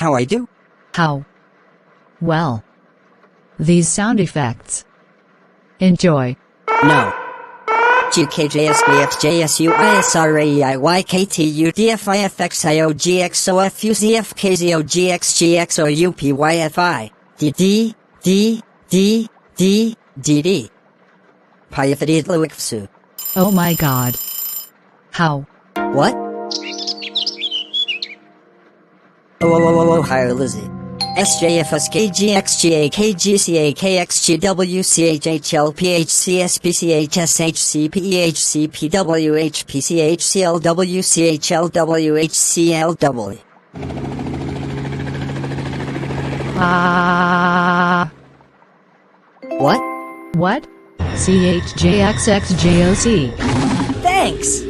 How I do? How? Well. These sound effects. Enjoy. No. GKJSBFJSUISRAEYKTUDFIFXIOGXOFUZFKZOGXGXOUPYFI DD Pythidluixu. Oh my god. How? What? Oh, higher Lizzie. SJFSKGXJKGCAKXGWCHHLPHCSPCHSHCPHCWHCLWHCLW. What? What? CHJXXJOC. Thanks!